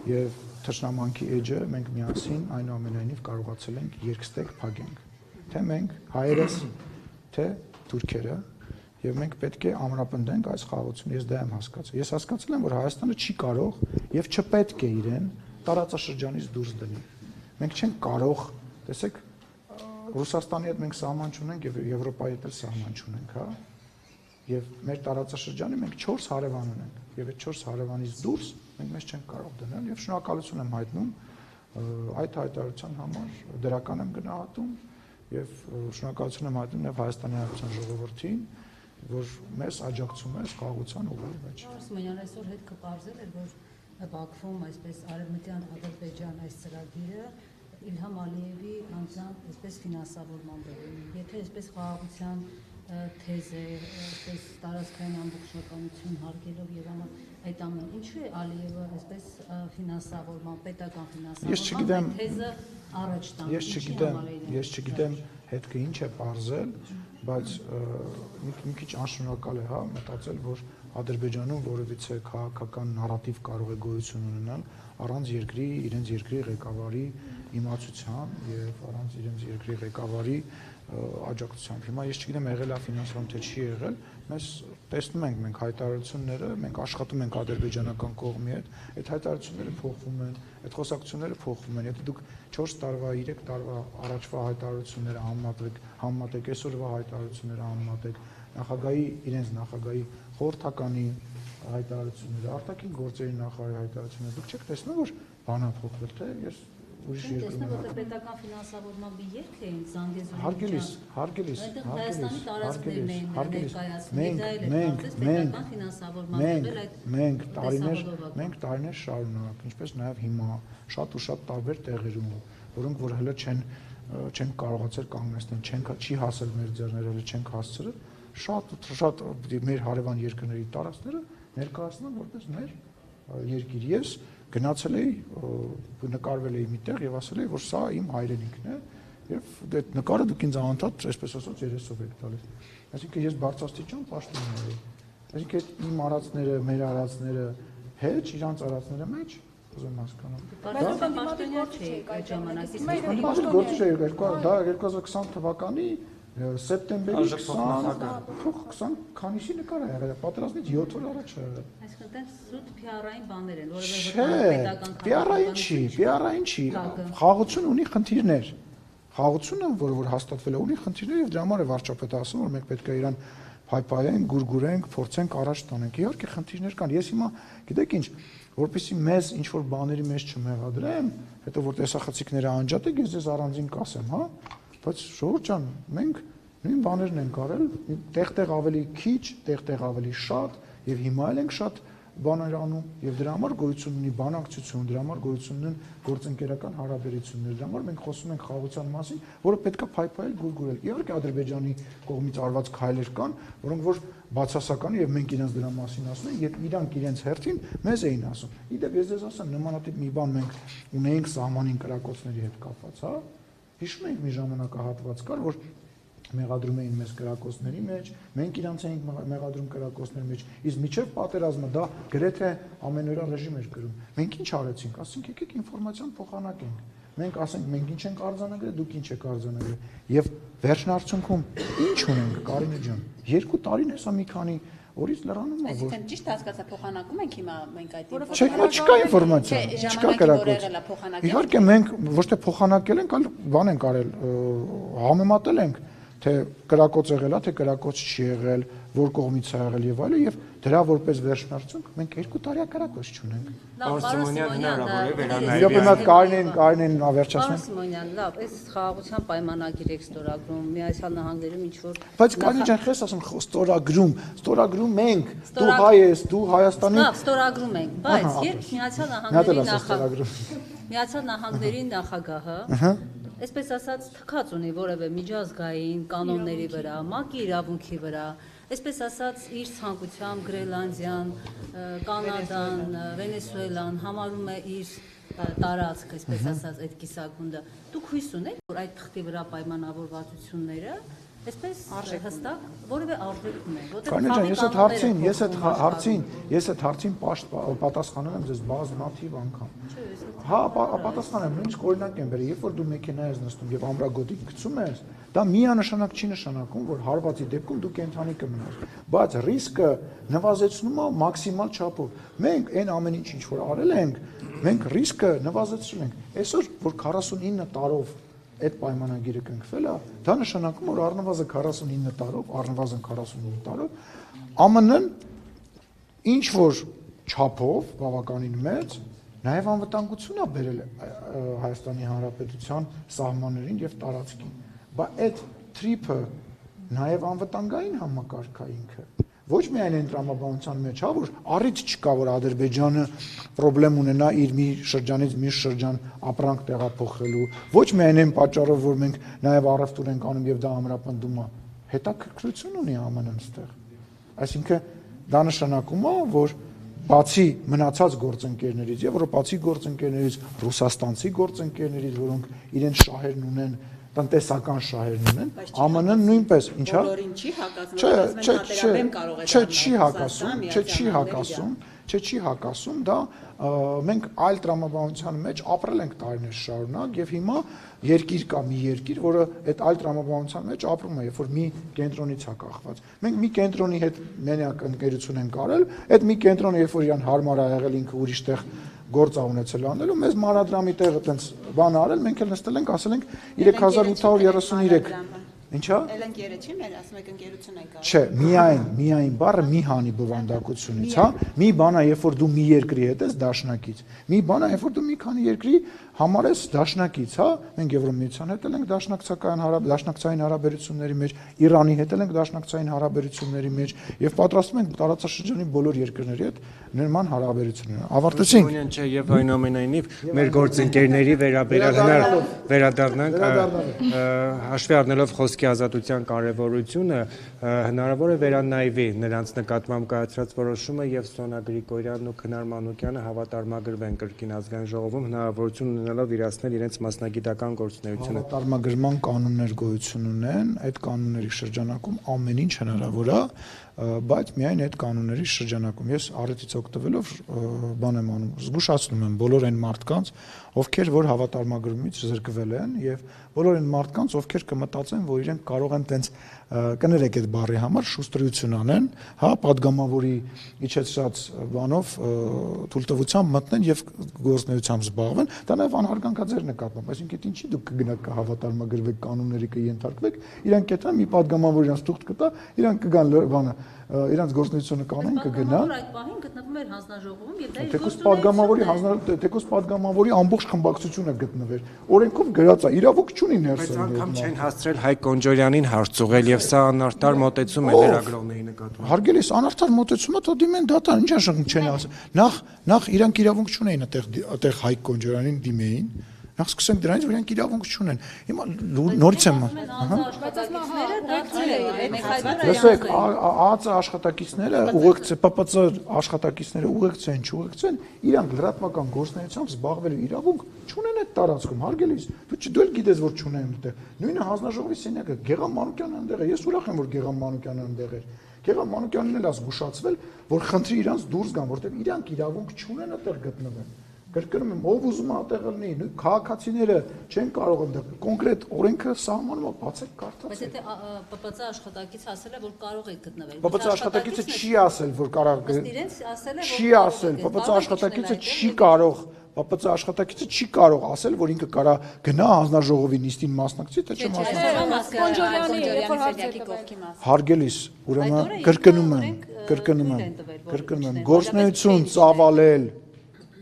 եւ թշնամանքի էջը մենք միասին այնուամենայնիվ կարողացել ենք երկստեք փակենք։ Թե մենք հայերս, թե թուրքերը եւ մենք պետք է ամրապնդենք այս խաղաղությունը, ես դա եմ հասկացել։ Ես հասկացել եմ, որ Հայաստանը չի կարող եւ չպետք է իրեն տարածաշրջանից դուրս դնի։ Մենք չենք կարող, տեսեք, Ռուսաստանի հետ մենք սահման չունենք եւ Եվրոպայի հետ էլ սահման չունենք, հա։ Եվ մեր տարածաշրջանի մենք 4 հարևան ունենք եւ այդ 4 հարևանից դուրս մենք մեզ չենք կարող դնել եւ շնորհակալություն եմ հայտնում այդ հայտարարության համար, դրական եմ գնահատում եւ շնորհակալություն եմ հայտնում նաեւ Հայաստանի Հանրապետության ժողովրդին, որ մեզ աջակցում է խաղաղության ուղղի մեջ։ Սիմոնյան, այսօր հետ կպարզել էր, որ Բաքվում այսպես Արևմտյան Ադրբեջան այս ծրագիրը Իլհամ Ալիևի անձամբ այսպես ֆինանսավորման բերում։ Եթե այսպես խաղաղության թեզ է, այսպես տարածքային ամբողջականություն հարգելով եւ այդ ամեն ինչու է Ալիևը այսպես ֆինանսավորման, պետական ֆինանսավորման թեզը առաջ տանում։ Ես չգիտեմ հետքը ինչ է բարձել, բայց մի քիչ անշնորհակալ է, հա, մտածել, որ Ադրբեջանում որևիցե քաղաքական նարատիվ կարող է գոյություն ունենալ առանց իրենց երկրի ղեկավարի իմացության եւ առանց իրենց երկրի ղեկավարի աջակցությամբ։ Հիմա ես չգիտեմ եղել է ֆինանսավորում թե չի եղել, mēs տեսնում ենք մենք հայտարարությունները, մենք աշխատում ենք ադրբեջանական կողմի հետ, այդ հայտարարությունները փոխվում են, այդ խոսակցությունները փոխվում են։ Եթե դուք 4 տարվա, 3 տարվա առաջվա հայտարարությունները համեմատեք այսօրվա հայտարարությունները համեմատեք, իրենց նախագահի խորհրդականի հայտարարությունները, արտաքին գործերի նախարարի հայտարարությունները, դուք չեք տեսնում որ բանը փոխվել թե ես ուրիշ երկրում եմ։ Տեսնում պետական ֆինանսավորման մի երկ էին Զանգեզուրի։ Հարգելիս։ Հայաստանի տարածքներն էին ներկայացնում, դա էլ է պետական ֆինանսավորման եղել այդ մենք տարիներ շարունակ, ինչպես նաև հիմա շատ ու շատ տարբեր տեղերում, որոնք որ հələ չեն կարողացել կանգնեցնել, չի հասել մեր ձեռները, հələ չենք հասցրել, շատ մեր հարևան երկրների տարածքները ներկայացնում որպես մեր երկիր։ Ես գնացել էի, նկարվել էի միտեղ եւ ասել էի, որ սա իմ հայրենիքն է եւ այդ նկարը դուք ինձ անընդհատ, այսպես ասած, երեսով եք տալիս։ Այսինքն ես բարձրաստիճան պաշտպանում եմ։ Այսինքն իմ արածները, մեր արածները հետ իրանց արածները մեջ ուզում հասկանամ։ Բայց պաշտոնյա չէ այդ ժամանակ։ Գործ չէ 2020 թվականի սեպտեմբերի 20 քանիսի նկար է եղել, պատերազմից 7 օր առաջ է եղել։ Այսինքն դա սուտ PR-ային բաներ են, որովհետեւ PR-ային չի, խաղաղություն ունի խնդիրներ։ Խաղաղությունը, որ հաստատվել է, ունի խնդիրներ եւ դրա համար է վարչապետը ասում, որ մենք պետք է իրան փայփայենք, գուրգուրենք, փորձենք առաջ տանենք։ Իհարկե խնդիրներ կան։ Ես հիմա գիտեք ինչ, որպեսզի մեզ ինչ որ բաների մեջ չմեղադրեմ, հետո որ տեսախցիկները անջատեք, ես ձեզ առանձին կասեմ, հա։ Բայց ժողովուրդ ջան, մենք նույն բաներն ենք արել, տեղ-տեղ ավելի քիչ, տեղ-տեղ ավելի շատ եւ հիմա էլ ենք շատ բաներ անում եւ դրա համար գոյություն ունի բանակցություն, դրա համար գոյություն ունեն գործընկերական հարաբերություններ, դրա համար մենք խոսում ենք խաղաղության մասին, որը պետքա փայփայել, գուրգուրել։ Իհարկե Ադրբեջանի կողմից արված քայլեր կան, որոնք որ բացասական եւ մենք իրենց դրա մասին ասում ենք եւ իրանք իրենց հերթին մեզ էին ասում։ Իդեպ ես ձեզ ասեմ, նմանատիպ մի բան մենք ունեինք սահմանին կրակոցների հետ կապված, հա։ Հիշում եք մի ժամանակահատված կար, որ մեղադրում էին մեզ կրակոցների մեջ, մենք իրանց էինք մեղադրում կրակոցների մեջ, իսկ միջև պատերազմը դա գրեթե ամենօրյա ռեժիմ էր գրում։ Մենք ինչ արեցինք, ասենք եկեք ինֆորմացիան փոխանակենք։ Մենք ասենք մենք ինչ ենք արձանագրել, դուք ինչ եք արձանագրել։ Եվ վերջին արդյունքում ինչ ունենք, Կարինե ջան, 2 տարին հեսա մի քանի օրից լրանում է, որ Այսինքն ճիշտ հասկացա, փոխանակում ենք հիմա մենք այդ չկա ինֆորմացիա, չկա կրակոց։ Իհարկե մենք ոչ թե փոխանակել ենք, այլ բան ենք արել, համեմատել ենք, թե կրակոց եղել է, թե կրակոց չի եղել, որ կողմից է եղել եւ այլն, եւ դրա որպես վերջնարդյունք մենք 2 տարի կրակոց չունենք։ Սիմոնյան հնարավոր է վերանայել։ Իրոք հիմա Կարինեն ավերջացնենք։ Սիմոնյան, լավ, այս խաղաղության պայմանագիր եք ստորագրում, Միացյալ Նահանգներում ինչ որ Բայց Կարինե ջան, խես ասում ստորագրում մենք, դու հայ ես, դու Հայաստանի Լավ, ստորագրում ենք, բայց երբ Միացյալ Նահանգների նախագահը այսպես ասած թքած ունի որևէ միջազգային կանոնների վրա, ՄԱԿ-ի իրավունքի վրա, այսպես ասած իր ցանկությամբ Գրենլանդիան, Կանադան, Վենեսուելան համարում է իր տարածք, այսպես ասած այդ կիսագունդը։ Դուք հույս ունեք, որ այդ թղթի վրա պայմանավորվածությունները Այսպես հստակ որևէ արժեք ունեն, Կարինե ջան, ես այդ հարցին պատասխանել եմ ձեզ բազմաթիվ անգամ։ Հա, պատասխանել եմ, նույնիսկ օրինակ եմ բերել, երբ որ դու մեքենա ես նստում եւ ամրագոտիկ գցում ես, դա միանշանակ չի նշանակում, որ հարվածի դեպքում դու կենթանի կմնաս, բայց ռիսկը նվազեցնում է մաքսիմալ չափով։ Մենք այն ամեն ինչ որ արել ենք, մենք ռիսկը նվազեցրել ենք։ Այսօր որ 49 տարով այդ պայմանագիրը կնքվել է, դա նշանակում որ առնվազն 49 տարով ԱՄՆ-ն ինչ որ չափով բավականին մեծ նաև անվտանգություն է բերել Հայաստանի Հանրապետության սահմաններին եւ տարածքին։ Բայց այդ թրիփը նաև անվտանգային համակարգ է ինքը։ Ոչ միայն այն տրամաբանության մեջ, հա, որ առիթ չկա, որ Ադրբեջանը խնդրեմ ունենա իր մի շրջանից մի շրջան ապրանք տեղափոխելու, ոչ միայն այն պատճառով, որ մենք նաև առևտուր ենք անում եւ դա ամրապնդում է, հետաքրքրություն ունի ԱՄՆ-ն այստեղ։ Այսինքն դա նշանակում է, որ բացի մնացած գործընկերներից, եվրոպացի գործընկերներից, ռուսաստանցի գործընկերներից, որոնք իրենց շահերն ունեն, տնտեսական շահերն ունեն, ԱՄՆ-ն նույնպես, ինչա՞։ Բոլորին չի հակասում, չի հակասում, դա մենք այլ տրամաբանության մեջ ապրել ենք տարիներ շարունակ եւ հիմա երկիր կա մի երկիր, որը այդ այլ տրամաբանության մեջ ապրում է, երբ որ մի կենտրոնից է կախված։ Մենք մի կենտրոնի հետ մենակ ընկերություն ենք արել, այդ մի կենտրոնը երբ որ իրան հարմար ա եղել ինքը ուրիշ տեղ գործ ա ունեցել անելու, մեզ մանրադրամի տեղը տենց բան արել, մենք էլ նստել ենք, ասել ենք 3833։ Ինչա՞։ Էլենկերը չի մեր, ասում եք ընկերություն եք արել։ Չէ, միայն բառը մի հանի բովանդակությունից, հա։ Մի բան է, երբ որ դու մի երկրի հետ ես դաշնակից։ Մի բան է, երբ որ դու մի քանի երկրի համար ես դաշնակից, հա։ Մենք Եվրոմիության հետ ենք դաշնակցային հարաբերությունների մեջ, Իրանի հետ ենք դաշնակցային հարաբերությունների մեջ եւ պատրաստվում ենք տարածաշրջանի բոլոր երկրների հետ նման հարաբերություններ։ Ավարտեցինք։ Չէ, եւ այնուամենայնիվ մեր գործընկերների վերադառնանք հաշվի առնելով խոսքի ազատության կարևորությունը հնարավոր է վերանայվի նրանց նկատմամբ կայացրած որոշումը եւ Սոնա Գրիգորյանն ու Քնար Մանուկյանը հավատարմագրվեն կրկին ազգային ժողովում հնարավորություն ունենալով իրացնել իրենց մասնագիտական գործունեությունը։ Հավատարմագրման կանոններ գոյություն ունեն, այդ կանոնների շրջանակում ամեն ինչ հնարավոր է, բայց միայն այդ կանոնների շրջանակում ես առիթից օգտվելով բան եմ անում, զգուշացնում եմ բոլոր այն մարդկանց, ովքեր որ հավատարմագրումից զրկվել են եւ բոլոր այն մարդկանց, ովքեր կմտածեն, որ իրենք կարող են տենց կներեք այդ բառի համար շուստրություն անեն, հա, падգամավորի իջեցրած բանով թույլտվությամբ մտնեն եւ գործնեությամբ զբաղվեն, դա նաեւ անհարգանք է ձեր նկատմամբ, այսինքն ինչի դուք կգնաք կհավատարմագրվեք կանոնների կենթարկվեք, իրանք կետան մի падգամավոր իրանց թուղթ կտա, իրանք կգան բանը իրանց գործնեությունը կանեն կգնան։ Այդ պահին գտնվում էր հանձնաժողովում եւ դա թեկուզ падգամավորի ամբողջ խմբակցությունը գտնվեր։ Օրենքով գրած է, իրավունք չունի ներս։ Բայց անգամ չեն հասցրել Հայկ Կոնջորյանին հարց ուղղել եւ սա անարդար մոտեցում է լրագրողների նկատմամբ։ Հարգելիս, անարդար մոտեցումը թող դիմեն դատան, ինչ աշխատում չեն ասել։ Նախ իրանք իրավունք չունեին այդտեղ Հայկ Կոնջորյանին դիմեին։ Նախ սկսենք դրանից, որ իրանք իրավունք չունեն։ Հիմա նորից եմ Լսեք, ԱԱԾ աշխատակիցները ՊՊՑ աշխատակիցները ուղեկցեն, չուղեկցեն, իրանք լրատվական գործունեությամբ զբաղվելու իրավունք չունեն այդ տարածքում, հարգելիս։ Դու էլ գիտես, որ չունեն այդտեղ։ Նույնը հանձնաժողովի սենյակը Գեղամ Մանուկյանն այնտեղ է։ Ես ուրախ եմ, որ Գեղամ Մանուկյանն այնտեղ էր։ Գեղամ Մանուկյանն էլ է զգուշացվել, որ խնդրի իրանց դուրս գան, որտեղ իրանք իրավունք չունեն այդտեղ գտնվեն։ Կրկնում եմ, ով ուզում է այդտեղ լինի, նույն քաղաքացիները չեն կարող այնտեղ կոնկրետ օրենքը սահմանում է, բացեք կարդացեք։ Բայց եթե ՊՊՑ աշխատակիցը ասել է, որ կարող է գտնվել։ ՊՊՑ աշխատակիցը չի ասել, որ կարող է։ Իրենց ասել է, Չի ասել, ՊՊՑ աշխատակիցը չի կարող, ՊՊՑ աշխատակիցը չի կարող ասել, որ ինքը կարա գնա հանձնաժողովի նիստին մասնակցի, թե չմասնակցի։ Հարգելիս, ուրեմն կրկնում եմ,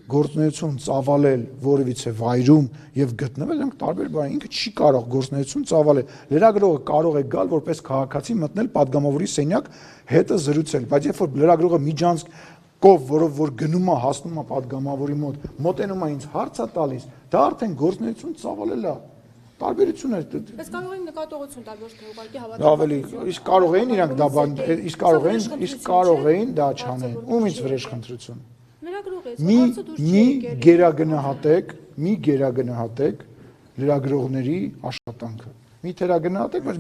գործունեություն ծավալել որևիցե վայրում եւ գտնվել ենք տարբեր բան, ինքը չի կարող գործունեություն ծավալել։ Լրագրողը կարող է գալ որպես քաղաքացի մտնել падգամավորի սենյակ հետը զրուցել, բայց երբ որ լրագրողը միջանցքով, որով որ գնում է, հասնում է падգամավորի մոտ, մոտենում է ինձ հարց է տալիս, դա արդեն գործունեություն ծավալել է։ Տարբերություն է։ Բայց կարող են նկատողություն տալ, ոչ թե ուղղակի Ավելի, իսկ կարող էին իրանք դա բան, իսկ կարող էին դա չանեն։ Ումից վրեժ խնդրություն։ Մի գերագնահատեք լրագրողների աշխատանքը։ Մի թերագնահատեք, բայց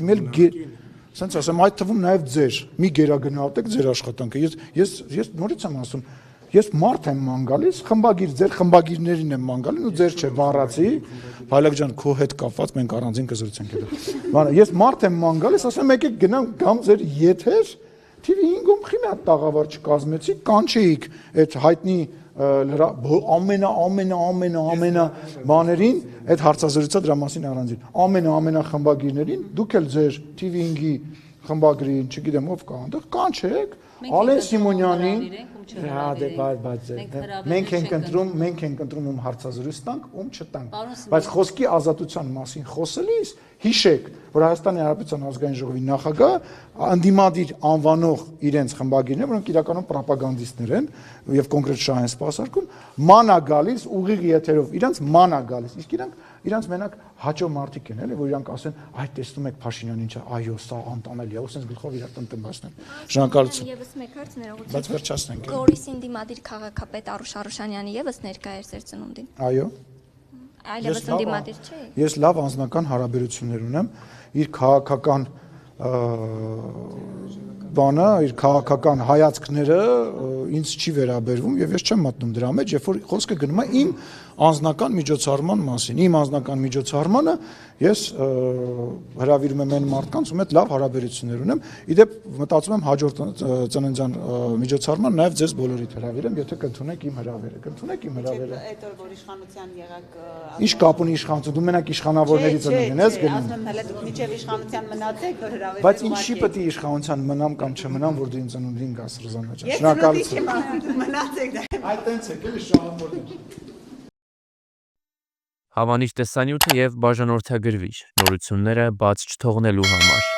Սենց ասեմ, այդ թվում նաև ձեր մի գերագնահատեք ձեր աշխատանքը։ Ես նորից եմ ասում, ես մարդ եմ ման գալիս, խմբագիր, ձեր խմբագիրներին եմ ման գալիս ու ձեր չէ, վառացի, Փայլակ ջան, քո հետ կապված մենք առանձին կզրուցենք հետո։ Ես մարդ եմ ման գալիս, ասեմ եկեք գնամ գամ ձեր եթեր, TV 5-ում խի մի հատ տաղավար չկազմեցի, կանչեիք այդ հայտնի ամենա բաներին, այդ հարցազրույցը դրա մասին առանձին, ամենա խմբագիրներին, դուք էլ ձեր TV 5-ի խմբագրին, չգիտեմ ով կա այնտեղ, կանչեք, Ալեն Սիմոնյանին, մենք ենք ընտրում ում հարցազրույց տանք, ում չտանք, բայց խոսքի ազատության մասին խոսելիս հիշեք, որ Հայաստանի Հանրապետության ազգային ժողովի նախագահ անդիմադիր անվանող իրենց խմբագիրներ, որոնք իրականում պրոպագանդիստներ են եւ կոնկրետ շահ են սպասարկում, մանա գալիս ուղիղ եթերով, իրանց մանա գալիս, իսկ իրանց մենակ հաճո մարդիկ են, էլի, որ իրանք ասեն, այ տեսնում եք Փաշինյանն ինչա, այո, սա անտանելի է, ու sense գլխով իրար տնտմբացնեն։ Շնորհակալություն։ Եվս մեկ հարց ներողություն։ Բայց վերջացնենք։ Գորիսին դիմադիր քաղաքապետ Արուշ Արուշանյանը եւս ներկա էր ձեր ծնունդին։ Այո։ Այլևս ընդդիմադիր չէ։ Ես լավ անձնական հարաբերություններ ունեմ իր քաղաքական բանը, իր քաղաքական հայացքները ինձ չի վերաբերվում եւ ես չեմ մտնում դրա մեջ, երբ որ խոսքը գնում է իմ անձնական միջոցառման մասին։ Իմ անձնական միջոցառմանը ես հրավիրում եմ այն մարդկանց, ում հետ լավ հարաբերություններ ունեմ։ Իդեպ մտածում եմ հաջորդ ծննդյան միջոցառման նաեւ ձեզ բոլորիդ հրավիրեմ, եթե կընդունեք իմ հրավերը։ Կընդունեք իմ հրավերը։ Այդ որ իշխանության եղակ Ինչ կապ ունի իշխանություն, դու մենակ իշխանավորների ծնունդին ես գնում։ Ասում հələ դուք միջև իշխանության մնացեք, որ հրավերներ։ Բայց ինչի պետք է իշխանության մնամ կամ չմնամ, որ դու ինձ ծնունդին գաս Ռուզաննա ջան։ Շնորհակալություն։ Մնացեք դա։ Այդ տենց է, էլի շահամորդ։ Հավանիչ տեսանյութը եւ բաժանորդագրվիչ նորությունները բաց չթողնելու համար